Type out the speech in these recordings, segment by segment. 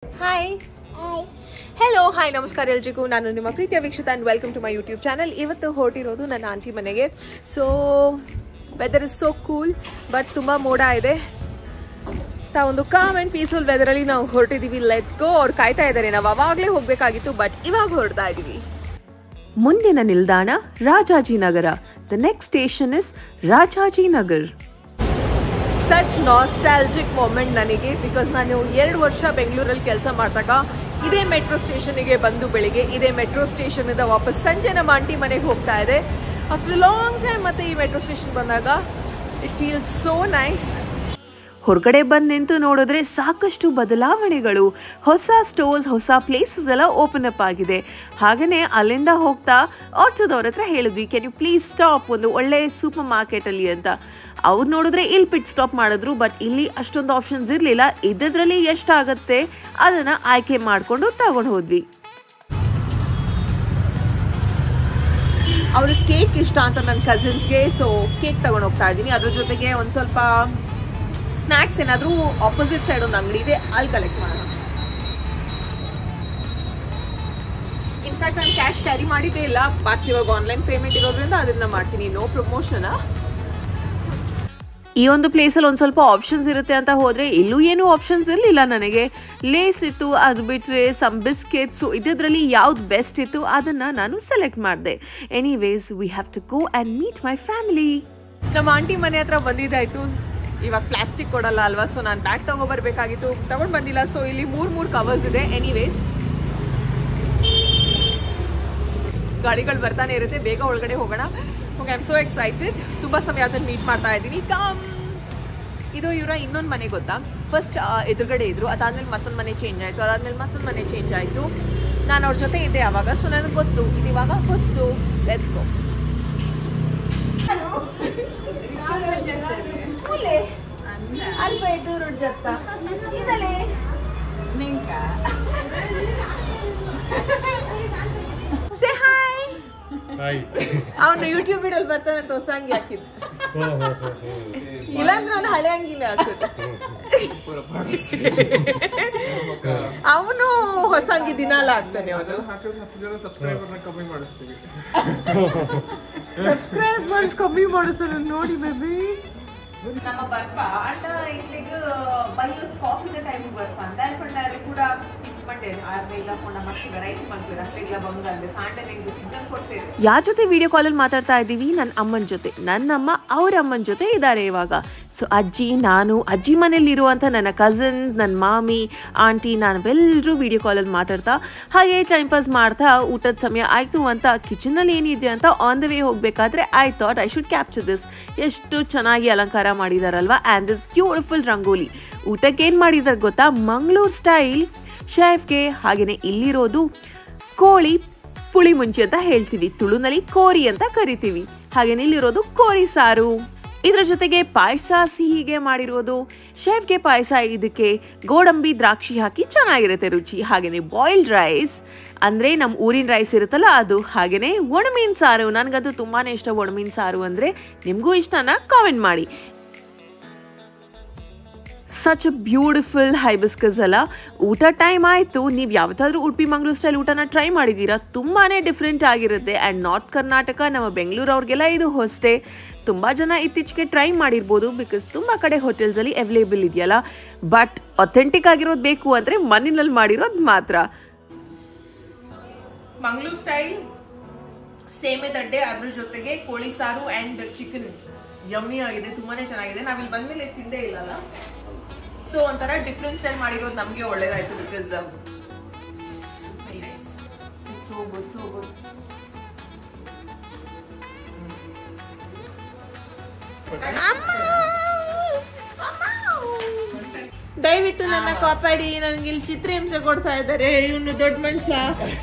Hi. Hi. Hello, hi, ನಮಸ್ಕಾರ ಎಲ್ರಿಗೂ. ನಾನು ನಿಮ್ಮ ಪ್ರೀತಿಯ ವೀಕ್ಷಿತ and welcome to my YouTube channel. ಇವತ್ತು ಹೊರಟಿರೋದು ನನ್ನ ಆಂಟಿ ಮನೆಗೆ. So weather is so cool, but ತುಂಬಾ ಮೋಡ ಇದೆ. ಒಂದು ಕಾಮ್ ಅಂಡ್ ಪೀಸ್ಫುಲ್ ವೆದರ್ ಅಲ್ಲಿ ನಾವು ಹೊರಟಿದೀವಿ. Let's go. ಅವ್ರು ಕಾಯ್ತಾ ಇದ್ದಾರೆ. ನಾವು ಅವಾಗಲೇ ಹೋಗಬೇಕಾಗಿತ್ತು, ಬಟ್ ಇವಾಗ ಹೊರಡ್ತಾ ಇದೀವಿ. ಮುಂದಿನ ನಿಲ್ದಾಣ Rajajinagar. The next station is Rajajinagar. Such nostalgic moment ನನಗೆ, ಬಿಕಾಸ್ ನಾನು 2 ವರ್ಷ ಬೆಂಗಳೂರಲ್ಲಿ ಕೆಲಸ ಮಾಡ್ದಾಗ ಇದೇ ಮೆಟ್ರೋ ಸ್ಟೇಷನ್ಗೆ ಬಂದು ಬೆಳಿಗ್ಗೆ ಇದೇ ಮೆಟ್ರೋ ಸ್ಟೇಷನ್ ಇಂದ ವಾಪಸ್ ಸಂಜೆ ನಮ್ಮ ಆಂಟಿ ಮನೆಗೆ ಹೋಗ್ತಾ ಇದೆ. ಆಫ್ಟರ್ ಲಾಂಗ್ ಟೈಮ್ ಮತ್ತೆ ಈ ಮೆಟ್ರೋ ಸ್ಟೇಷನ್ ಬಂದಾಗ ಇಟ್ ಫೀಲ್ಸ್ ಸೋ ನೈಸ್. ಹೊರಗಡೆ ಬಂದು ನಿಂತು ನೋಡಿದ್ರೆ ಸಾಕಷ್ಟು ಬದಲಾವಣೆಗಳು, ಹೊಸ ಸ್ಟೋರ್ಸ್, ಹೊಸ ಪ್ಲೇಸಸ್ ಎಲ್ಲ ಓಪನ್ ಅಪ್ ಆಗಿದೆ. ಹಾಗೆಯೇ ಅಲ್ಲಿಂದ ಹೋಗ್ತಾ ಆಟೋದವ್ರ ಹತ್ರ ಹೇಳಿದ್ವಿ, ಕ್ಯಾನ್ ಯು ಪ್ಲೀಸ್ ಸ್ಟಾಪ್ ಒಂದು ಒಳ್ಳೆ ಸೂಪರ್ ಮಾರ್ಕೆಟಲ್ಲಿ ಅಂತ. ಅವ್ರು ನೋಡಿದ್ರೆ ಇಲ್ಲಿ ಪಿಟ್ ಸ್ಟಾಪ್ ಮಾಡಿದ್ರು, ಬಟ್ ಇಲ್ಲಿ ಅಷ್ಟೊಂದು ಆಪ್ಷನ್ಸ್ ಇರಲಿಲ್ಲ. ಇದ್ದದ್ರಲ್ಲಿ ಎಷ್ಟಾಗತ್ತೆ ಅದನ್ನು ಆಯ್ಕೆ ಮಾಡಿಕೊಂಡು ತಗೊಂಡು ಹೋದ್ವಿ. ಅವ್ರಿಗೆ ಕೇಕ್ ಇಷ್ಟ ಅಂತ ನನ್ನ ಕಸಿನ್ಸ್ಗೆ, ಸೊ ಕೇಕ್ ತಗೊಂಡು ಹೋಗ್ತಾ ಇದ್ದೀನಿ. ಅದ್ರ ಜೊತೆಗೆ ಒಂದು ಸ್ವಲ್ಪ ಸ್ನ್ಯಾಕ್ಸ್ ಏನಾದರೂ ಆಪೋಸಿಟ್ ಸೈಡ್ ಒಂದು ಅಂಗಡಿ ಇದೆ, ಅಲ್ಲಿ ಕಲೆಕ್ಟ್ ಮಾಡೋಣ. ಇನ್ಫ್ಯಾಕ್ಟ್ ನಾನು ಕ್ಯಾಶ್ ಕ್ಯಾರಿ ಮಾಡಿದ್ದೇ ಇಲ್ಲ, ಬಟ್ ಇವಾಗ ಆನ್ಲೈನ್ ಪೇಮೆಂಟ್ ಇರೋದ್ರಿಂದ ಅದನ್ನ ಮಾಡ್ತೀನಿ. No promotion. ಈ ಒಂದು ಪ್ಲೇಸಲ್ಲಿ ಒಂದು ಸ್ವಲ್ಪ ಆಪ್ಷನ್ಸ್ ಇರುತ್ತೆ ಅಂತ ಹೋದರೆ ಇಲ್ಲೂ ಏನೂ ಆಪ್ಷನ್ಸ್ ಇರಲಿಲ್ಲ ನನಗೆ. ಲೇಸ್ ಇತ್ತು, ಅದು ಬಿಟ್ಟರೆ ಸಮ್ ಬಿಸ್ಕೆಟ್ಸು, ಇದರಲ್ಲಿ ಯಾವ್ದು ಬೆಸ್ಟ್ ಇತ್ತು ಅದನ್ನು ನಾನು ಸೆಲೆಕ್ಟ್ ಮಾಡಿದೆ. Anyways we have to go and meet my family. ನಮ್ಮ ಆಂಟಿ ಮನೆ ಹತ್ರ ಬಂದಿದ್ದಾಯಿತು. ಇವಾಗ ಪ್ಲಾಸ್ಟಿಕ್ ಕೊಡಲ್ಲ ಅಲ್ವಾ, ಸೊ ನಾನು ಬ್ಯಾಗ್ ತಗೊಬರ್ಬೇಕಾಗಿತ್ತು, ತಗೊಂಡು ಬಂದಿಲ್ಲ. ಸೊ ಇಲ್ಲಿ ಮೂರು ಕವರ್ಸ್ ಇದೆ. ಎನಿವೇಸ್ ಗಾಡಿಗಳು ಬರ್ತಾನೆ ಇರುತ್ತೆ, ಬೇಗ ಒಳಗಡೆ ಹೋಗೋಣ. Okay, I am so excited. ತುಂಬ ಸಮಯ ಅದನ್ನು ಮೀಟ್ ಮಾಡ್ತಾ ಇದ್ದೀನಿ. ಕಮ್. ಇದು ಇವರ ಇನ್ನೊಂದು ಮನೆ ಗೊತ್ತಾ, ಫಸ್ಟ್ ಎದುರುಗಡೆ ಇದ್ರು, ಅದಾದ್ಮೇಲೆ ಮತ್ತೊಂದು ಮನೆ ಚೇಂಜ್ ಆಯಿತು, ಅದಾದ್ಮೇಲೆ ಮತ್ತೊಂದು ಮನೆ ಚೇಂಜ್ ಆಯಿತು. ನಾನು ಅವ್ರ ಜೊತೆ ಇದ್ದೆ ಆವಾಗ, ಸೊ ನನಗೆ ಗೊತ್ತು ಇದು ಇವಾಗ ಹೊಸ್ತು. Let's go. ಅಲ್ಪ ದೂರ ಜತ್ತ ಇದಲೇ ಸೇ ಹಾಯ್. ಅವನು ಯೂಟ್ಯೂಬ್ ವಿಡಿಯೋಲಿ ಬರ್ತಾನೆ ಹೊಸಂಗಿ ಹಾಕಿದ್, ಇಲ್ಲಾಂದ್ರೆ ನಾನು ಹಳೆ ಅಂಗಿನೇ ಹಾಕೋದು. ಅವನು ಹೊಸಂಗಿ ದಿನಾಲ ಹಾಕ್ತಾನೆ. ಅವನು ಸಬ್ಸ್ಕ್ರೈಬರ್ಸ್ ಕಮ್ಮಿ ಮಾಡಿಸ್ತಾನೆ ನೋಡಿ ಬೇಬಿ. ನಮ್ಮ ಬರ್ಪ ಅಂಡ ಇಟ್ಲಿಗೆ ಬೈಲು ಕಾಫಿನ ಟೈಮಿಗೆ ಬರ್ಪ ಅಂದಾಡ್ಕೊಂಡಾರೆ ಕೂಡ ಯಾರ ಜೊತೆ ವಿಡಿಯೋ ಕಾಲಲ್ಲಿ ಮಾತಾಡ್ತಾ ಇದ್ದೀವಿ? ನನ್ನ ಅಮ್ಮನ ಜೊತೆ. ನನ್ನಮ್ಮ ಅವ್ರ ಅಮ್ಮನ ಜೊತೆ ಇದ್ದಾರೆ ಇವಾಗ. ಸೊ ಅಜ್ಜಿ, ನಾನು, ಅಜ್ಜಿ ಮನೇಲಿ ಇರುವಂಥ ನನ್ನ ಕಸಿನ್ಸ್, ನನ್ನ ಮಾಮಿ, ಆಂಟಿ, ನಾವೆಲ್ಲರೂ ವಿಡಿಯೋ ಕಾಲಲ್ಲಿ ಮಾತಾಡ್ತಾ ಹಾಗೆ ಟೈಮ್ ಪಾಸ್ ಮಾಡ್ತಾ ಊಟದ ಸಮಯ ಆಯಿತು ಅಂತ ಕಿಚನಲ್ಲಿ ಏನಿದೆ ಅಂತ ಆನ್ ದ ವೇ ಹೋಗಬೇಕಾದ್ರೆ I thought I should capture this. ಎಷ್ಟು ಚೆನ್ನಾಗಿ ಅಲಂಕಾರ ಮಾಡಿದಾರಲ್ವಾ, ಆ್ಯಂಡ್ ದಿಸ್ ಬ್ಯೂಟಿಫುಲ್ ರಂಗೋಲಿ. ಊಟಕ್ಕೆ ಏನು ಮಾಡಿದ್ದಾರೆ ಗೊತ್ತಾ? ಮಂಗಳೂರು ಸ್ಟೈಲ್ ಶೆಫ್ಗೆ. ಹಾಗೆಯೇ ಇಲ್ಲಿರೋದು ಕೋಳಿ ಪುಳಿ ಮುಂಚಿ ಅಂತ ಹೇಳ್ತೀವಿ, ತುಳುನಲ್ಲಿ ಕೋರಿ ಅಂತ ಕರಿತೀವಿ. ಹಾಗೆಯೇ ಇಲ್ಲಿರೋದು ಕೋರಿ ಸಾರು. ಇದರ ಜೊತೆಗೆ ಪಾಯಸ ಸಿಹಿಗೆ ಮಾಡಿರೋದು. ಶೆಫ್ಗೆ ಪಾಯಸ ಇದಕ್ಕೆ ಗೋಡಂಬಿ ದ್ರಾಕ್ಷಿ ಹಾಕಿ ಚೆನ್ನಾಗಿರುತ್ತೆ ರುಚಿ. ಹಾಗೆಯೇ ಬಾಯ್ಲ್ಡ್ ರೈಸ್, ಅಂದರೆ ನಮ್ಮ ಊರಿನ ರೈಸ್ ಇರುತ್ತಲ್ಲ ಅದು. ಹಾಗೆಯೇ ಒಣಮೀನು ಸಾರು. ನನಗದು ತುಂಬಾ ಇಷ್ಟ ಒಣಮೀನು ಸಾರು ಅಂದರೆ. ನಿಮಗೂ ಇಷ್ಟನಾ? ಕಾಮೆಂಟ್ ಮಾಡಿ. ಸಚ್ ಅ ಬ್ಯೂಟಿಫುಲ್ ಹೈಬಿಸ್ಕಸ್ ಅಲ್ಲ. ಊಟ ಟೈಮ್ ಆಯಿತು. ನೀವು ಯಾವತ್ತಾದ್ರೂ ಉಡುಪಿ ಮಂಗಳೂರು ಸ್ಟೈಲ್ ಊಟನ ಟ್ರೈ ಮಾಡಿದ್ದೀರಾ? ತುಂಬಾ ಡಿಫ್ರೆಂಟ್ ಆಗಿರುತ್ತೆ. ಆ್ಯಂಡ್ ನಾರ್ತ್ ಕರ್ನಾಟಕ, ನಮ್ಮ ಬೆಂಗಳೂರು ಅವ್ರಿಗೆಲ್ಲ ಇದು ಹೊಸದೇ. ತುಂಬ ಜನ ಇತ್ತೀಚೆಗೆ ಟ್ರೈ ಮಾಡಿರ್ಬೋದು, ಬಿಕಾಸ್ ತುಂಬ ಕಡೆ ಹೋಟೆಲ್ಸಲ್ಲಿ ಅವೈಲೇಬಲ್ ಇದೆಯಲ್ಲ. ಬಟ್ ಅಥೆಂಟಿಕ್ ಆಗಿರೋದು ಬೇಕು ಅಂದರೆ ಮನೆಯಲ್ಲಿ ಮಾಡಿರೋದು ಮಾತ್ರ. ಮಂಗಳೂರು ಸ್ಟೈಲ್ ಸೇಮೆ ದಡ್ಡೆ, ಅದ್ರ ಜೊತೆಗೆ ಕೋಳಿ ಸಾರು ಆ್ಯಂಡ್ ಚಿಕನ್ ಯಮ್ಮಿ ಆಗಿದೆ. ತುಂಬಾ ಚೆನ್ನಾಗಿದೆ. ನಾವಿಲ್ಲಿ ಬಂದಮೇಲೆ ತಿಂದೇ ಇಲ್ಲಲ್ಲ, ಸೊ ಒಂಥರ ಡಿಫ್ರೆಂಟ್ ಸ್ಟೈಲ್ ಮಾಡಿರೋದು ನಮಗೆ ಒಳ್ಳೇದಾಯ್ತು. Because so good, so good. ದಯವಿಟ್ಟು ನನ್ನ ಕಾಪಾಡಿ. ನನಗೆ ಇಲ್ಲಿ ಚಿತ್ರಹಿಂಸೆ ಕೊಡ್ತಾ ಇದ್ದಾರೆ. ಇವನು ದೊಡ್ಡ ಮನುಷ್ಯ,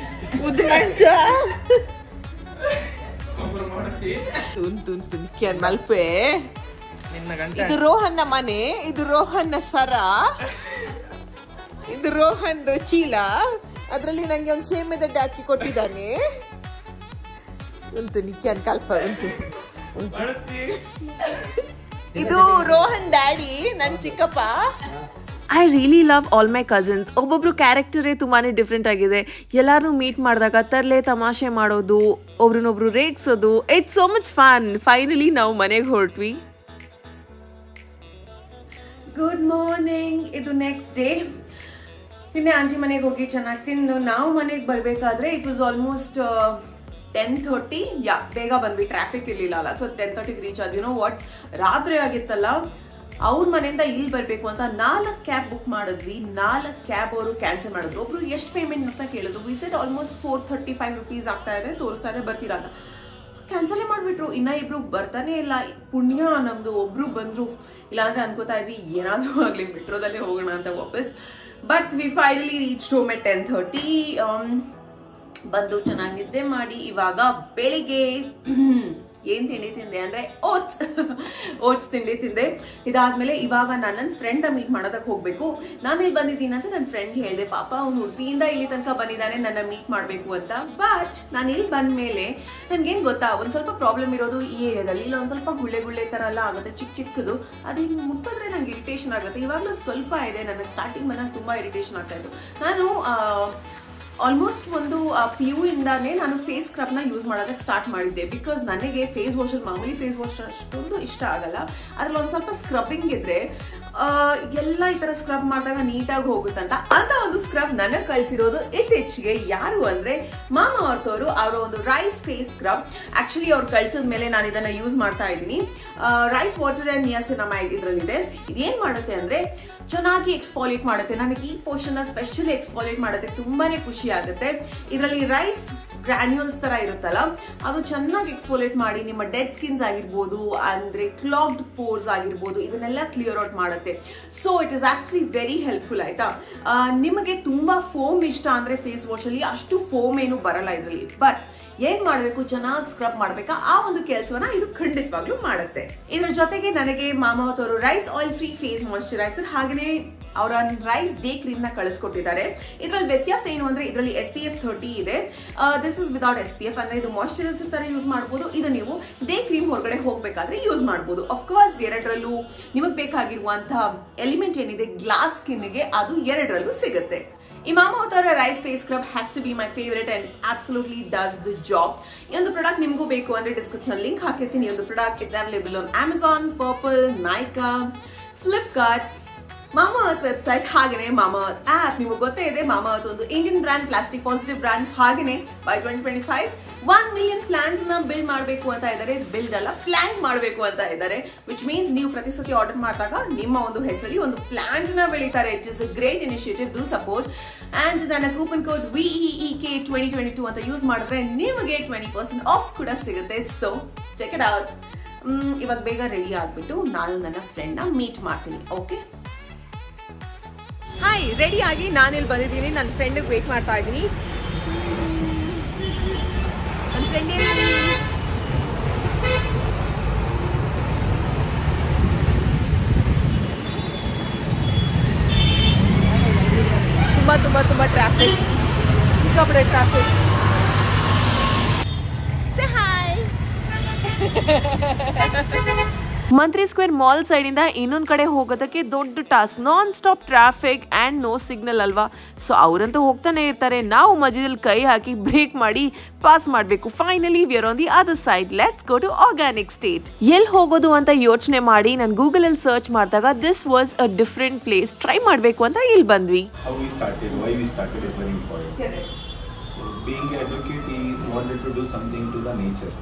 ಉದ್ದ ಮನುಷ್ಯ. ಮಲ್ಪೆ. ಇದು ರೋಹನ್ನ ಮನೆ, ಇದು ರೋಹನ್ನ ಸರ, ಇದು ರೋಹನ್ ಚೀಲ. ಅದರಲ್ಲಿ ನಂಗೆ ಒಂದು ಸೇಮೆ ದಡ್ಡೆ ಹಾಕಿ ಕೊಟ್ಟಿದ್ದಾನೆ. ಉಂಟು ನಿಕ್ಯಾನ್ ಕಲ್ಪ ಉಂಟು. ಇದು ರೋಹನ್ ಡ್ಯಾಡಿ, ನನ್ನ ಚಿಕ್ಕಪ್ಪ. I really love all my cousins. ಒಬ್ಬೊಬ್ರು ಕ್ಯಾರೆಕ್ಟರೇ ತುಂಬಾ ಡಿಫ್ರೆಂಟ್ ಆಗಿದೆ. ಎಲ್ಲರೂ ಮೀಟ್ ಮಾಡಿದಾಗ ತರಲೆ ತಮಾಷೆ ಮಾಡೋದು, ಒಬ್ರನ್ನೊಬ್ರು ರೇಗ್ಸೋದು, it's so much fun. Finally ನಾವು ಮನೆಗೆ ಹೊರಟ್ವಿ. Good morning. ಇದು ನೆಕ್ಸ್ಟ್ ಡೇ. ನಿನ್ನೆ ಆಂಟಿ ಮನೆಗೆ ಹೋಗಿ ಚೆನ್ನಾಗಿ ತಿಂದು ನಾವು ಮನೆಗೆ ಬರಬೇಕಾದ್ರೆ ಇಟ್ ವಾಸ್ ಆಲ್ಮೋಸ್ಟ್ 10:30. ಬೇಗ ಬಂದ್ವಿ, ಟ್ರಾಫಿಕ್ ಇರಲಿಲ್ಲ ಅಲ್ಲ. ಸೊ 10:30ಗೆ ರೀಚ್ ಆದ್ವಿ. ವಾಟ್, ರಾತ್ರಿ ಆಗಿತ್ತಲ್ಲ. ಅವ್ರ ಮನೆಯಿಂದ ಇಲ್ಲಿ ಬರಬೇಕು ಅಂತ 4 ಕ್ಯಾಬ್ ಬುಕ್ ಮಾಡಿದ್ವಿ. 4 ಕ್ಯಾಬ್ ಅವರು ಕ್ಯಾನ್ಸಲ್ ಮಾಡಿದ್ರು. ಒಬ್ರು ಎಷ್ಟು ಪೇಮೆಂಟ್ ಅಂತ ಕೇಳಿದ್ರು. ವಿ ಸೆಡ್ ಆಲ್ಮೋಸ್ಟ್ 435 rupees ಆಗ್ತಾ ಇದೆ, ತೋರಿಸ್ತಾ ಇದೆ, ಬರ್ತೀರಾ ಅಂತ. ಕ್ಯಾನ್ಸಲೇ ಮಾಡಿಬಿಟ್ರು. ಇನ್ನ ಇಬ್ರು ಬರ್ತಾನೆ ಇಲ್ಲ. ಪುಣ್ಯ ನಮ್ದು ಒಬ್ರು ಬಂದ್ರು, ಇಲ್ಲಾಂದ್ರೆ ಅನ್ಕೋತಾ ಇದ್ವಿ ಏನಾದ್ರೂ ಆಗ್ಲಿ ಮೆಟ್ರೋದಲ್ಲೇ ಹೋಗೋಣ ಅಂತ ವಾಪಸ್. But we finally reach home at 10:30. ಬಂದು ಚೆನ್ನಾಗಿ ನಿದ್ದೆ ಮಾಡಿ ಇವಾಗ ಬೆಳಿಗ್ಗೆ ಏನ್ ತಿಂಡಿ ತಿಂದೆ ಅಂದ್ರೆ ಓಟ್ಸ್ ತಿಂಡಿ ತಿಂದೆ. ಇದಾದ್ಮೇಲೆ ಇವಾಗ ನಾನು ನನ್ನ ಫ್ರೆಂಡ್ ಮೀಟ್ ಮಾಡೋದಕ್ಕೆ ಹೋಗ್ಬೇಕು. ನಾನು ಇಲ್ಲಿ ಬಂದಿದ್ದೀನಿ ಅಂತ ನನ್ನ ಫ್ರೆಂಡ್ ಹೇಳಿದೆ. ಪಾಪ ಅವ್ನು ಉಡುಪಿಯಿಂದ ಇಲ್ಲಿ ತನಕ ಬಂದಿದ್ದಾನೆ ನನ್ನ ಮೀಟ್ ಮಾಡಬೇಕು ಅಂತ. ಬಟ್ ನಾನು ಇಲ್ಲಿ ಬಂದ್ಮೇಲೆ ನನ್ಗೇನ್ ಗೊತ್ತಾ, ಒಂದ್ ಸ್ವಲ್ಪ ಪ್ರಾಬ್ಲಮ್ ಇರೋದು ಈ ಏರಿಯಾದಲ್ಲಿ. ಇಲ್ಲ ಒಂದ್ ಸ್ವಲ್ಪ ಗುಳ್ಳೆ ತರ ಎಲ್ಲ ಆಗುತ್ತೆ, ಚಿಕ್ಕದು. ಅದು ಹಿಂಗೆ ಮುಟ್ಟಿದ್ರೆ ನಂಗೆ ಇರಿಟೇಷನ್ ಆಗುತ್ತೆ. ಇವಾಗಲೂ ಸ್ವಲ್ಪ ಇದೆ. ನನಗೆ ಸ್ಟಾರ್ಟಿಂಗ್ ಬಂದಾಗ ತುಂಬಾ ಇರಿಟೇಷನ್ ಆಗ್ತಾ ಇತ್ತು. ನಾನು ಆಲ್ಮೋಸ್ಟ್ ಒಂದು PU ಇಂದಾನೆ ನಾನು ಫೇಸ್ ಸ್ಕ್ರಬ್ನ ಯೂಸ್ ಮಾಡೋದಕ್ಕೆ ಸ್ಟಾರ್ಟ್ ಮಾಡಿದ್ದೆ. ಬಿಕಾಸ್ ನನಗೆ ಫೇಸ್ ವಾಶಲ್ಲಿ ಮಾಮೂಲಿ ಫೇಸ್ ವಾಶ್ ಅಷ್ಟೊಂದು ಇಷ್ಟ ಆಗಲ್ಲ. ಅದ್ರಲ್ಲಿ ಒಂದು ಸ್ವಲ್ಪ ಸ್ಕ್ರಬ್ಬಿಂಗ್ ಇದ್ರೆ ಎಲ್ಲ ಈ ತರ ಸ್ಕ್ರಬ್ ಮಾಡಿದಾಗ ನೀಟಾಗಿ ಹೋಗುತ್ತಂತ ಅಂತ ಒಂದು ಸ್ಕ್ರಬ್ ನನಗೆ ಕಳಿಸಿರೋದು ಇತ್ತೀಚೆಗೆ ಯಾರು ಅಂದ್ರೆ ಮಾಮಾ ಅರ್ಥವರು. ಅವರ ಒಂದು ರೈಸ್ ಫೇಸ್ ಸ್ಕ್ರಬ್. ಆಕ್ಚುಲಿ ಅವ್ರು ಕಳ್ಸಿದ ಮೇಲೆ ನಾನು ಇದನ್ನ ಯೂಸ್ ಮಾಡ್ತಾ ಇದ್ದೀನಿ. ರೈಸ್ ವಾಟರ್ ಅಂಡ್ ನಿಯಾಸಿನಮೈಡ್ ಇದರಲ್ಲಿದೆ. ಇದೇನ್ ಮಾಡುತ್ತೆ ಅಂದ್ರೆ ಚೆನ್ನಾಗಿ ಎಕ್ಸ್ಫಾಲಿಯೇಟ್ ಮಾಡುತ್ತೆ. ನನಗೆ ಈ ಪೋರ್ಷನ್ ಸ್ಪೆಷಲಿ ಎಕ್ಸ್ಫಾಲಿಯೇಟ್ ಮಾಡೋದಕ್ಕೆ ತುಂಬಾನೇ ಖುಷಿ ಆಗುತ್ತೆ. ಇದರಲ್ಲಿ ರೈಸ್ ಗ್ರಾನ್ಯೂಲ್ಸ್ ತರ ಇರುತ್ತಲ್ಲ, ಅದು ಚೆನ್ನಾಗಿ ಎಕ್ಸ್ಫೋಲೇಟ್ ಮಾಡಿ ನಿಮ್ಮ ಡೆಡ್ ಸ್ಕಿನ್ಸ್ ಆಗಿರ್ಬೋದು, ಅಂದ್ರೆ ಕ್ಲಾಗ್ಡ್ ಪೋರ್ಸ್ ಆಗಿರ್ಬೋದು, ಇದನ್ನೆಲ್ಲ ಕ್ಲಿಯರ್ ಔಟ್ ಮಾಡುತ್ತೆ. So it is actually very helpful. ಆಯ್ತಾ, ನಿಮಗೆ ತುಂಬಾ ಫೋಮ್ ಇಷ್ಟ ಅಂದ್ರೆ ಫೇಸ್ ವಾಶ್ ಅಲ್ಲಿ ಅಷ್ಟು ಫೋಮ್ ಏನು ಬರಲ್ಲ ಇದರಲ್ಲಿ. ಬಟ್ ಏನ್ ಮಾಡ್ಬೇಕು, ಚೆನ್ನಾಗಿ ಸ್ಕ್ರಬ್ ಮಾಡ್ಬೇಕಾ, ಆ ಒಂದು ಕೆಲಸವನ್ನ ಇದು ಖಂಡಿತವಾಗ್ಲೂ ಮಾಡುತ್ತೆ. ಇದ್ರ ಜೊತೆಗೆ ನನಗೆ ಮಾಮಾವತ್ ಅವರು rice oil free face moisturizer ಹಾಗೇನೆ ಅವರ ರೈಸ್ ಡೇ ಕ್ರೀಮ್ ನ ಕಳಿಸ್ಕೊಟ್ಟಿದ್ದಾರೆ. ಇದ್ರಲ್ಲಿ ವ್ಯತ್ಯಾಸ ಏನು ಅಂದ್ರೆ ಇದರಲ್ಲಿ SPF 30 ಇದೆ. ದಿಸ್ ಇಸ್ ವಿದೌಟ್ SPF, ಅಂದ್ರೆ ಇದು ಮಾಯಿಶ್ಚರೈಸರ್ ತರ ಯೂಸ್ ಮಾಡಬಹುದು. ಇದು ನೀವು ಡೇ ಕ್ರೀಮ್ ಹೊರಗಡೆ ಹೋಗ್ಬೇಕಾದ್ರೆ ಯೂಸ್ ಮಾಡಬಹುದು. ಅಫ್ಕೋರ್ಸ್ ಎರಡರಲ್ಲೂ ನಿಮಗೆ ಬೇಕಾಗಿರುವಂತಹ ಎಲಿಮೆಂಟ್ ಏನಿದೆ ಗ್ಲಾಸ್ ಸ್ಕಿನ್ಗೆ, ಅದು ಎರಡರಲ್ಲೂ ಸಿಗುತ್ತೆ. ಈ ಮಾಮಾಅರ್ತ್ ಅವರ rice face scrub has to be my favourite and absolutely does the job. ಈ ಒಂದು ಪ್ರಾಡಕ್ಟ್ ನಿಮಗೂ ಬೇಕು ಅಂದ್ರೆ ಡಿಸ್ಕ್ರಿಪ್ಷನ್ ಲಿಂಕ್ ಹಾಕಿರ್ತೀನಿ. ಈ ಒಂದು product it's available on Amazon, Purple, Nykaa, Flipkart, Mamaearth website ಹಾಗೇನೆ ಮಾಮಾಅರ್ತ್ ಆಪ್. ನಿಮಗೆ ಗೊತ್ತೇ ಇದೆ ಮಾಮಾಅರ್ತ್ ಒಂದು Indian brand, plastic positive brand. ಹಾಗೇನೆ ಬೈ 2025 1 million ಪ್ಲಾನ್ಸ್ ನ ಬಿಲ್ಡ್ ಮಾಡಬೇಕು ಅಂತ ಇದ್ದಾರೆ. ಬಿಲ್ಡ್ ಅಲ್ಲ, ಪ್ಲಾನ್ ಮಾಡಬೇಕು ಅಂತ ಇದ್ದಾರೆ. ವಿಚ್ ಮೀನ್ಸ್ ನೀವು ಪ್ರತಿ ಸತಿ ಆರ್ಡರ್ ಮಾಡಿದಾಗ ನಿಮ್ಮ ಒಂದು ಹೆಸರಲ್ಲಿ ಒಂದು ಪ್ಲಾಂಟ್ ನ ಬೆಳೀತಾರೆ. It is a great initiative, do support. And ನನ್ನ ಕೂಪನ್ ಕೋಡ್ VEEK 2022 ಅಂತ ಯೂಸ್ ಮಾಡಿದ್ರೆ ನಿಮಗೆ 20% ಆಫ್ ಕೂಡ ಸಿಗುತ್ತೆ. So check it out. ಇವಾಗ ಬೇಗ ರೆಡಿ ಆಗ್ಬಿಟ್ಟು ನಾನು ನನ್ನ ಫ್ರೆಂಡ್ ನ ಮೀಟ್ ಮಾಡ್ತೀನಿ. ಓಕೆ, ಹಾಯ್, ರೆಡಿ ಆಗಿ ನಾನಿಲ್ಲಿ ಬಂದಿದ್ದೀನಿ. ನನ್ನ ಫ್ರೆಂಡಿಗೆ ವೇಟ್ ಮಾಡ್ತಾ ಇದ್ದೀನಿ. ನನ್ನ ಫ್ರೆಂಡ್ ತುಂಬಾ ಟ್ರಾಫಿಕ್, ಸಿಕ್ಕಾಪಟ್ಟೆ ಟ್ರಾಫಿಕ್. ಮಂತ್ರಿ ಸ್ಕ್ವೇರ್ ಮಾಲ್ ಸೈಡ್ ಇಂದ ಇನ್ನೊಂದ್ ಕಡೆ ಹೋಗೋದಕ್ಕೆ ದೊಡ್ಡ task. Non stop traffic and no signal ಅಲ್ವಾ. ಸೊ ಅವರಂತೂ ಹೋಗ್ತಾನೆ ಇರ್ತಾರೆ. ನಾವು ಮಧ್ಯದಲ್ಲಿ ಕೈ ಹಾಕಿ ಬ್ರೇಕ್ ಮಾಡಿ ಪಾಸ್ ಮಾಡಬೇಕು. Finally we are on the other side. Let's go to organic state. ಎಲ್ಲಿ ಹೋಗೋದು ಅಂತ ಯೋಚನೆ ಮಾಡಿ ನಾನು ಗೂಗಲ್ ಅಲ್ಲಿ ಸರ್ಚ್ ಮಾಡಿದಾಗ this was a different place. Try ಮಾಡಬೇಕು ಅಂತ ಇಲ್ಲಿ ಬಂದ್ವಿ. Being an advocate, he wanted to do something to the nature,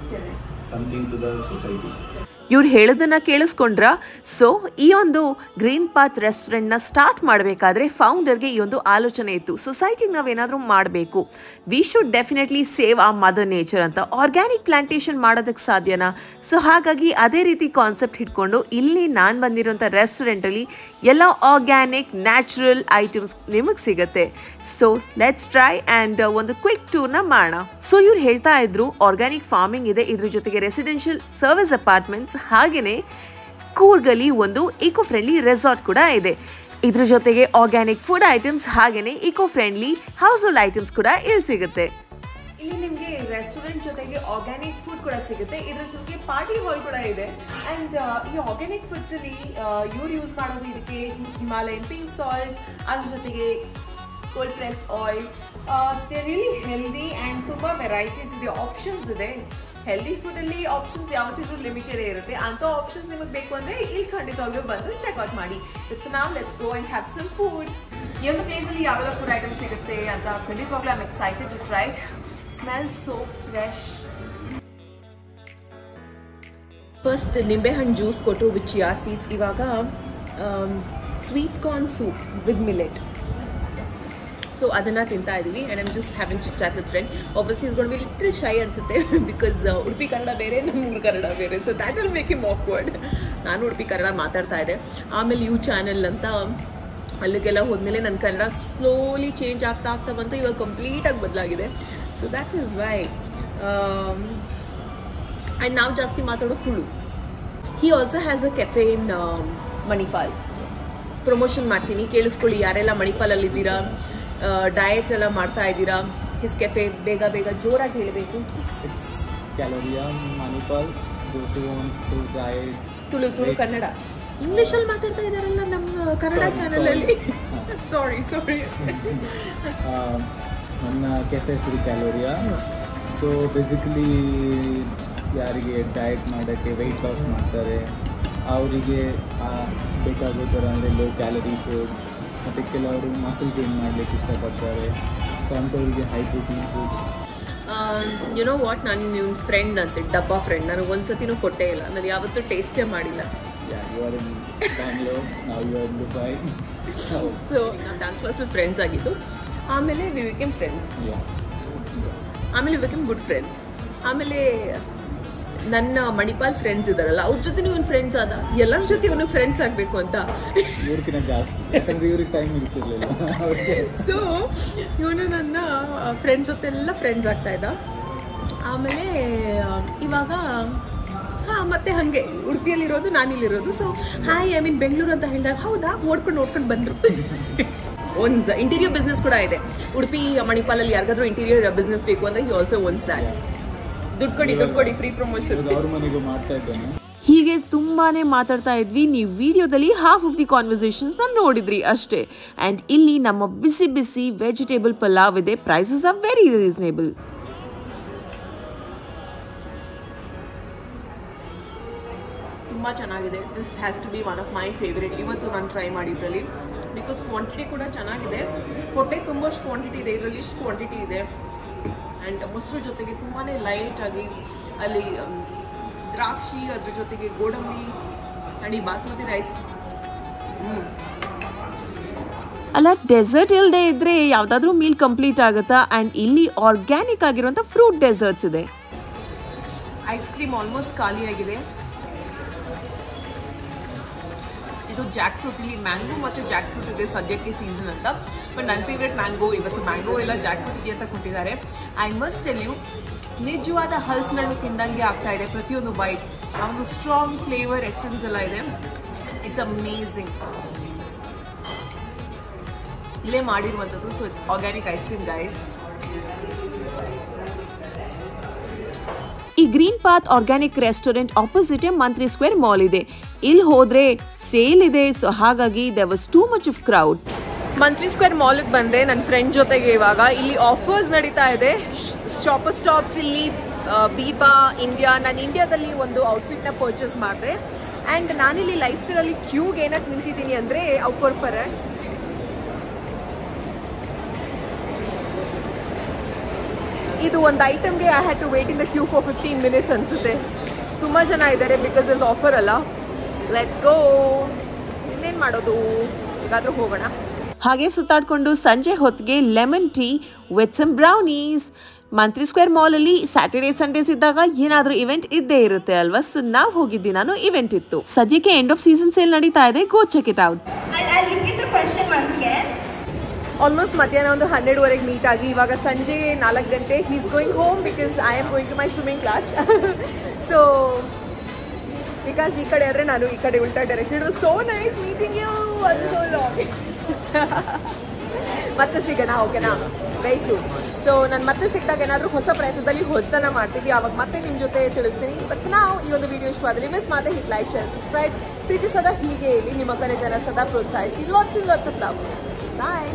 something to the society. ಇವ್ರು ಹೇಳೋದನ್ನ ಕೇಳಿಸ್ಕೊಂಡ್ರ. ಸೊ ಈ ಒಂದು ಗ್ರೀನ್ ಪಾತ್ ರೆಸ್ಟೋರೆಂಟ್ ನ ಸ್ಟಾರ್ಟ್ ಮಾಡಬೇಕಾದ್ರೆ ಫೌಂಡರ್ಗೆ ಈ ಒಂದು ಆಲೋಚನೆ ಇತ್ತು. ಸೊಸೈಟಿಗೆ ನಾವೇನಾದ್ರೂ ಮಾಡಬೇಕು, ವಿ ಶುಡ್ ಡೆಫಿನೆಟ್ಲಿ ಸೇವ್ ಆ ಮದರ್ ನೇಚರ್ ಅಂತ. ಆರ್ಗ್ಯಾನಿಕ್ ಪ್ಲಾಂಟೇಶನ್ ಮಾಡೋದಕ್ಕೆ ಸಾಧ್ಯನಾ? ಸೊ ಹಾಗಾಗಿ ಅದೇ ರೀತಿ ಕಾನ್ಸೆಪ್ಟ್ ಹಿಡ್ಕೊಂಡು ಇಲ್ಲಿ ನಾನು ಬಂದಿರೋಂಥ ರೆಸ್ಟೋರೆಂಟಲ್ಲಿ ಎಲ್ಲ ಆರ್ಗ್ಯಾನಿಕ್ ನ್ಯಾಚುರಲ್ ಐಟಮ್ಸ್ ನಿಮಗೆ ಸಿಗುತ್ತೆ. ಸೊ ಲೆಟ್ಸ್ ಟ್ರೈ ಆ್ಯಂಡ್ ಒಂದು ಕ್ವಿಕ್ ಟೂರ್ನ ಮಾಡೋಣ. ಸೊ ಇವ್ರು ಹೇಳ್ತಾ ಇದ್ರು ಆರ್ಗ್ಯಾನಿಕ್ ಫಾರ್ಮಿಂಗ್ ಇದೆ, ಇದ್ರ ಜೊತೆಗೆ ರೆಸಿಡೆನ್ಷಿಯಲ್ ಸರ್ವಿಸ್ ಅಪಾರ್ಟ್ಮೆಂಟ್ಸ್ ಹಾಗೇನೆ ಕೂರ್ಗಲ್ಲಿ ಒಂದು ಇಕೋ ಫ್ರೆಂಡ್ಲಿ ರೆಸಾರ್ಟ್ ಕೂಡ ಇದೆ. ಇದ್ರ ಜೊತೆಗೆ ಆರ್ಗ್ಯಾನಿಕ್ ಫುಡ್ ಐಟಮ್ಸ್ ಹಾಗೇನೆ eco friendly house hold items ಕೂಡ ಇಲ್ಲಿ ಸಿಗುತ್ತೆ. ಇಲ್ಲಿ ನಿಮಗೆ ರೆಸ್ಟೋರೆಂಟ್ ಜೊತೆಗೆ ಆರ್ಗ್ಯಾನಿಕ್ ಫುಡ್ ಕೂಡ ಸಿಗುತ್ತೆ. ಇದ್ರ ಜೊತೆಗೆ ಪಾರ್ಟಿ ಹಾಲ್ ಕೂಡ ಇದೆ. ಅಂಡ್ ಈ ಆರ್ಗ್ಯಾನಿಕ್ ಫುಡ್ಸ್ ಅಲ್ಲಿ ಇವ್ರು ಯೂಸ್ ಮಾಡೋದು ಇದಕ್ಕೆ ಹಿಮಾಲಯನ್ ಪಿಂಕ್ ಸಾಲ್ಟ್, ಅದ್ರ ಜೊತೆಗೆ cold pressed oil. They really healthy and ತುಂಬಾ ವೆರೈಟೀಸ್ ಇದೆ, ಆಪ್ಷನ್ಸ್ ಇದೆ. ಹೆಲ್ದಿ ಫುಡ್ ಅಲ್ಲಿ ಆಪ್ಷನ್ಸ್ ಯಾವತ್ತಿದ್ರೂ ಲಿಮಿಟೆಡ್ ಇರುತ್ತೆ. ಅಂತ ಆಪ್ಷನ್ಸ್ ನಿಮಗೆ ಬೇಕು ಅಂದ್ರೆ ಇಲ್ಲಿ ಖಂಡಿತವಾಗ್ಲೂ ಬಂದು ಚೆಕ್ಔಟ್ ಮಾಡಿ. ಸೊ ನಾವ್ let's go and have some food. ಈ ಒಂದು ಪ್ಲೇಸ್ ಅಲ್ಲಿ ಯಾವೆಲ್ಲ ಫುಡ್ ಐಟಮ್ಸ್ ಸಿಗುತ್ತೆ ಅಂತ ಖಂಡಿತವಾಗ್ಲೂ I am excited to try. Smell so fresh. First ನಿಂಬೆಹಣ್ಣು ಜ್ಯೂಸ್ ಕೊಟ್ಟು ವಿತ್ ಚಿಯಾ ಸೀಡ್ಸ್. ಇವಾಗ sweet corn soup with millet. So ಅದನ್ನ ತಿಂತಾ ಇದೀವಿ and I'm just having chit chat with friend. Obviously is gonna be little shy ಅನ್ಸುತ್ತೆ because Udupi Kannada ಬೇರೆ, ನಮ್ಮ ಕನ್ನಡ ಬೇರೆ. So that will make him awkward. ನಾನು ಉಡುಪಿ ಕನ್ನಡ ಮಾತಾಡ್ತಾ ಇದ್ದೆ. ಆಮೇಲೆ ಯು ಚಾನೆಲ್ ಅಂತ ಅಲ್ಲಿಗೆಲ್ಲ ಹೋದ್ಮೇಲೆ ನನ್ನ ಕನ್ನಡ ಸ್ಲೋಲಿ ಚೇಂಜ್ ಆಗ್ತಾ ಬಂತು. ಇವಾಗ ಕಂಪ್ಲೀಟಾಗಿ ಬದಲಾಗಿದೆ. So that is why. And ನಾವು ಜಾಸ್ತಿ ಮಾತಾಡೋದು Tulu. He also has a cafe in Manipal. Promotion ಮಾಡ್ತೀನಿ, ಕೇಳಿಸ್ಕೊಳ್ಳಿ ಯಾರೆಲ್ಲ ಮಣಿಪಾಲಲ್ಲಿದ್ದೀರಾ, ಡಯಟ್ ಎಲ್ಲ ಮಾಡ್ತಾ ಇದ್ದೀರಾ. ಹಿಸ್ ಕೆಫೆ ಬೇಗ ಬೇಗ ಜೋರಾಗಿ ಹೇಳಬೇಕು. It's Caloria Manipal. Those who wants to diet. Tulu Kannada ಇಂಗ್ಲಿಷಲ್ಲಿ ಮಾತಾಡ್ತಾ ಇದ್ದಾರಲ್ಲ ನಮ್ಮ ಕನ್ನಡ ಚಾನಲಲ್ಲಿ. ಸಾರಿ ನನ್ನ ಕೆಫೆ ಹೆಸರು ಕ್ಯಾಲೋರಿಯಾ. ಸೊ ಬೇಸಿಕಲಿ ಯಾರಿಗೆ ಡಯಟ್ ಮಾಡೋಕ್ಕೆ, ವೆಯ್ಟ್ ಲಾಸ್ ಮಾಡ್ತಾರೆ ಅವರಿಗೆ ಬೇಕಾಗೋ ಥರ ಅಂದರೆ ಲೋ ಕ್ಯಾಲರಿ ಫುಡ್, ಮತ್ತು ಕೆಲವರು ಮಸಲ್ ಗೇನ್ ಮಾಡಲಿಕ್ಕೆ ಇಷ್ಟಪಡ್ತಾರೆ. ಸೊ ಅಂಥವ್ರಿಗೆ high protein foods. You know what, ನಾನು ನಿಮ್ಮ ಫ್ರೆಂಡ್ ಅಂತೆ, ಡಬ್ಬಾ ಫ್ರೆಂಡ್. ನನಗೆ ಒಂದ್ಸತಿನೂ ಕೊಟ್ಟೇ ಇಲ್ಲ, ನಾನು ಯಾವತ್ತೂ ಟೇಸ್ಟೇ ಮಾಡಿಲ್ಲ. You are in Bangalore, now you are in Dubai. So ನಾವು ಡಾನ್ಸ್ ಕ್ಲಾಸಲ್ಲಿ ಫ್ರೆಂಡ್ಸ್ ಆಗಿದ್ದು. ಆಮೇಲೆ ವಿ ಬಿಕೇಮ್ ಫ್ರೆಂಡ್ಸ್. ಆಮೇಲೆ ವಿ ಬಿಕೇಮ್ ಗುಡ್ ಫ್ರೆಂಡ್ಸ್. ಆಮೇಲೆ ನನ್ನ ಮಣಿಪಾಲ್ ಫ್ರೆಂಡ್ಸ್ ಇದಾರಲ್ಲ ಅವ್ರ ಜೊತೆ ಇವನು ಫ್ರೆಂಡ್ಸ್ ಆದ. ಎಲ್ಲರ ಜೊತೆ ಇವನು ಫ್ರೆಂಡ್ಸ್ ಆಗಬೇಕು ಅಂತ ಇವ್ರಿಗಿಂತ ಜಾಸ್ತಿ, ಯಾಕಂದ್ರೆ ಇವ್ರಿಗೆ ಟೈಮ್ ಇರ್ತಿರ್ಲಿಲ್ಲ. ಸೊ ಇವನು ನನ್ನ ಫ್ರೆಂಡ್ಸ್ ಜೊತೆ ಎಲ್ಲ ಫ್ರೆಂಡ್ಸ್ ಆಗ್ತಾ ಇದ್ದ. ಆಮೇಲೆ ಇವಾಗ ಮತ್ತೆ ಹಾಗೆ ಉಡುಪಿಯಲ್ಲಿರೋದು, ನಾನಿಲ್ಲಿರೋದು. So hi I mean Bengaluru ಅಂತ ಹೇಳಿದಾಗ ಹೌದಾ ಓಡ್ಕೊಂಡು ಬಂದರು. ಒಂದು ಇಂಟೀರಿಯರ್ ಬಿಸ್ನೆಸ್ ಕೂಡ ಇದೆ ಉಡುಪಿ ಮಣಿಪಾಲಲ್ಲಿ. ಯಾರಿಗಾದ್ರೂ ಇಂಟೀರಿಯರ್ ಬಿಸ್ನೆಸ್ ಬೇಕು ಅಂದ್ರೆ ಯು ಆಲ್ಸೋ ಓನ್ಸ್ ದ್ಯಾಟ್. ದುಡ್ಡು ಕೊಡಿ ಫ್ರೀ ಪ್ರಮೋಷನ್. ಅವ್ರ ಮನೆಗೂ ಮಾಡ್ತಾ ಇದ್ದೇನೆ. ಹೀಗೆ ತುಂಬಾನೇ ಮಾತಾಡ್ತಾ ಇದ್ವಿ. ನೀವು ವಿಡಿಯೋದಲ್ಲಿ ಹಾಫ್ ಆಫ್ ದಿ ಕಾನ್ವರ್ಸೇಷನ್ಸ್ ನೋಡಿದ್ರಿ ಅಷ್ಟೇ. ಆ್ಯಂಡ್ ಇಲ್ಲಿ ನಮ್ಮ ಬಿಸಿ ಬಿಸಿ ವೆಜಿಟೇಬಲ್ ಪಲಾವ್ ಇದೆ. Prices are very reasonable. ತುಂಬ ಚೆನ್ನಾಗಿದೆ. This has to be one of my favourite. ಇವತ್ತು ನಾನು ಟ್ರೈ ಮಾಡಿದ್ರಲ್ಲಿ ಬಿಕಾಸ್ ಕ್ವಾಂಟಿಟಿ ಕೂಡ ಚೆನ್ನಾಗಿದೆ. ಹೊಟ್ಟೆ ತುಂಬಷ್ಟು ಕ್ವಾಂಟಿಟಿ ಇದೆ, ಇದರಲ್ಲಿ ಇಷ್ಟು ಕ್ವಾಂಟಿಟಿ ಇದೆ. ಆ್ಯಂಡ್ ಮೊಸರು ಜೊತೆಗೆ ತುಂಬಾ ಲೈಟಾಗಿ ಅಲ್ಲಿ ದ್ರಾಕ್ಷಿ, ಅದ್ರ ಜೊತೆಗೆ ಗೋಡಂಬಿ ಆ್ಯಂಡ್ ಈ ಬಾಸ್ಮತಿ ರೈಸ್. ಅಲ್ಲ, ಡೆಸರ್ಟ್ ಇಲ್ಲದೆ ಇದ್ರೆ ಯಾವುದಾದ್ರೂ ಮೀಲ್ ಕಂಪ್ಲೀಟ್ ಆಗುತ್ತಾ? ಆ್ಯಂಡ್ ಇಲ್ಲಿ ಆರ್ಗ್ಯಾನಿಕ್ ಆಗಿರುವಂಥ ಫ್ರೂಟ್ ಡೆಸರ್ಟ್ಸ್ ಇದೆ. ಐಸ್ ಕ್ರೀಮ್ ಆಲ್ಮೋಸ್ಟ್ ಖಾಲಿಯಾಗಿದೆ. ಇದು ಜಾಕ್ ಫ್ರೂಟ್. ಇಲ್ಲಿ ಮ್ಯಾಂಗೋ ಮತ್ತು ಜಾಕ್ ಫ್ರೂಟ್ ಇದೆ ಸದ್ಯಕ್ಕೆ ಸೀಸನ್ ಅಂತ. ಬಟ್ ನನ್ನ ಫೇವ್ರೆಟ್ ಮ್ಯಾಂಗೋ. ಇವತ್ತು ಮ್ಯಾಂಗೋ ಎಲ್ಲ ಜಾಕ್ ಫ್ರೂಟ್ ಇದೆ ಅಂತ ಕೊಟ್ಟಿದ್ದಾರೆ. ಐ ಮಸ್ಟ್ ಟೆಲ್ ಯು, ನಿಜವಾದ ಹಲ್ಸಿನಣ್ಣು ತಿಂದಂಗೆ ಆಗ್ತಾ ಇದೆ ಪ್ರತಿಯೊಂದು ಬೈಟ್. ಆ ಒಂದು ಸ್ಟ್ರಾಂಗ್ ಫ್ಲೇವರ್ ಎಸೆನ್ಸ್ ಎಲ್ಲ ಇದೆ. It's amazing. ಇಲ್ಲೇ ಮಾಡಿರುವಂಥದ್ದು. So it's organic ice cream guys. ಈ green path organic restaurant opposite Mantri square mall ಇದೆ. ಇಲ್ಲಿ ಹೋದ್ರೆ ಸೇಲ್ ಇದೆ. ಸೊ ಹಾಗಾಗಿ there was too much of crowd. Mantri square ಮಾಲ್ಗೆ ಬಂದೆ ನನ್ನ ಫ್ರೆಂಡ್ ಜೊತೆಗೆ. ಇವಾಗ ಇಲ್ಲಿ ಆಫರ್ಸ್ ನಡೀತಾ ಇದೆ. ಶಾಪರ್ ಸ್ಟಾಪ್ಸ್ ಇಲ್ಲಿ ಬೀಬಾ ಇಂಡಿಯಾ. ನಾನು ಇಂಡಿಯಾದಲ್ಲಿ ಒಂದು ಔಟ್ಫಿಟ್ನ ಪರ್ಚೇಸ್ ಮಾಡಿದೆ. ಆ್ಯಂಡ್ ನಾನಿಲ್ಲಿ ಲೈಫ್ ಸ್ಟೈಲಲ್ಲಿ ಕ್ಯೂಗೆ ಏನಕ್ಕೆ ನಿಂತಿದ್ದೀನಿ ಅಂದರೆ ಅವ್ಪರ್ಪರ ಇದು ಒಂದು ಐಟಮ್ಗೆ I had to wait in the queue for 15 minutes ಅನಿಸುತ್ತೆ. ತುಂಬ ಜನ ಇದ್ದಾರೆ ಬಿಕಾಸ್ ಇಸ್ ಆಫರ್ ಅಲ್ಲ. Let's go. ಇನ್ನೇನು ಮಾಡೋದು, ಹೇಗಾದರೂ ಹೋಗೋಣ. ಹಾಗೆ ಸುತ್ತಾಡ್ಕೊಂಡು ಸಂಜೆ ಹೊತ್ತಿಗೆ lemon tea with some brownies. Mantri square ಮಾಲಲ್ಲಿ ಸ್ಯಾಟರ್ಡೇ ಸಂಡೇಸ್ ಇದ್ದಾಗ ಏನಾದರೂ ಇವೆಂಟ್ ಇದ್ದೇ ಇರುತ್ತೆ ಅಲ್ವಾ. ಸೊ ನಾವು ಹೋಗಿದ್ದಿ, ನಾನು ಇವೆಂಟ್ ಇತ್ತು. ಸದ್ಯಕ್ಕೆ ಎಂಡ್ ಆಫ್ ಸೀಸನ್ ಸೇಲ್ ನಡೀತಾ ಇದೆ. Go check it out. Almost ಮಧ್ಯಾಹ್ನ ಒಂದು 12:30 ಮೀಟ್ ಆಗಿ ಇವಾಗ ಸಂಜೆ 4 ಗಂಟೆ. He is going home because I am going to my swimming class. So because ಈ ಕಡೆ ಆದರೆ ನಾನು ಈ ಕಡೆ ಉಲ್ಟಾ direction. It was so nice meeting you. ಅದು ಸೋ ಲಾಂಗ್. ಮತ್ತೆ ಸಿಗೋಣ, ಓಕೆನಾ? ಬೈಸು. ಸೊ ನಾನು ಮತ್ತೆ ಸಿಕ್ಕಿದಾಗ ಏನಾದರೂ ಹೊಸ ಪ್ರಯತ್ನದಲ್ಲಿ ಹೊಸದನ್ನ ಮಾಡ್ತೀವಿ, ಅವಾಗ ಮತ್ತೆ ನಿಮ್ಮ ಜೊತೆ ತಿಳಿಸ್ತೀನಿ. ಬಟ್ ನಾವು ಈ ಒಂದು ವಿಡಿಯೋ ಇಷ್ಟವಾದಲ್ಲಿ ಮಿಸ್ ಮಾಡದೆ ಹಿಟ್ ಲೈಕ್ ಶೇರ್ ಸಬ್ಸ್ಕ್ರೈಬ್. ಪ್ರೀತಿ ಸದಾ ಹೀಗೆ ಇಲ್ಲಿ ನಿಮ್ಮ ಕರೆ ಜನ ಸದಾ ಪ್ರೋತ್ಸಾಹಿಸಿ. Lots of love. ಬಾಯ್.